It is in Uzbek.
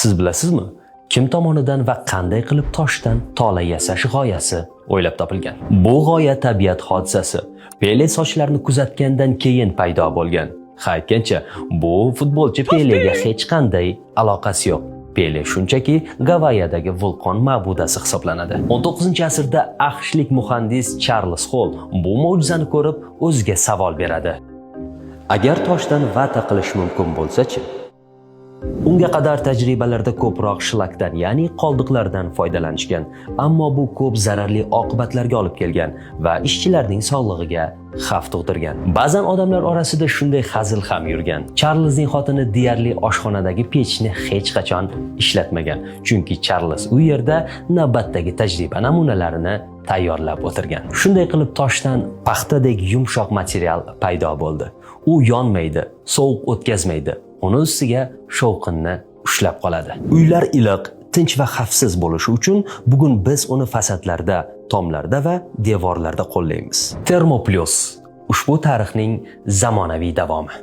Siz bilasizmi, kim tomonidan va qanday qilib toshdan tola yasash g'oyasi o'ylab topilgan? Bu g'oya tabiat hodisasi. Pele sochlarini kuzatgandan keyin paydo bo'lgan. Aytgancha, bu futbolchi Pelega hech qanday aloqasi yo'q. Pele shunchaki Gavayadagi vulqon ma'budasi hisoblanadi. 19-asrda AQShlik muhandis Charles Hall bu mo'jizani ko'rib o'ziga savol beradi. Agar toshdan vata qilish mumkin bo'lsa-chi? Unga qadar tajribalarda ko'proq shlakdan, ya'ni qoldiqlardan foydalanishgan, ammo bu ko'p zararli oqibatlarga olib kelgan va ishchilarning sog'lig'iga xavf tug'dirgan. Ba'zan odamlar orasida shunday hazil ham yurgan. Charlesning xotini deyarli oshxonadagi pechni hech qachon ishlatmagan, chunki Charles u yerda navbatdagi tajriba namunalarini tayyorlab o'tirgan. Shunday qilib toshdan paxtadek yumshoq material paydo bo'ldi. U yonmaydi, sovuq o'tkazmaydi. Uni ustiga shovqinni ushlab qoladi. Uylar iliq, tinch va xavfsiz bo'lishi uchun bugun biz uni fasadlarda, tomlarda va devorlarda qo'llaymiz. Thermoplus ushbu tarixning zamonaviy davomi.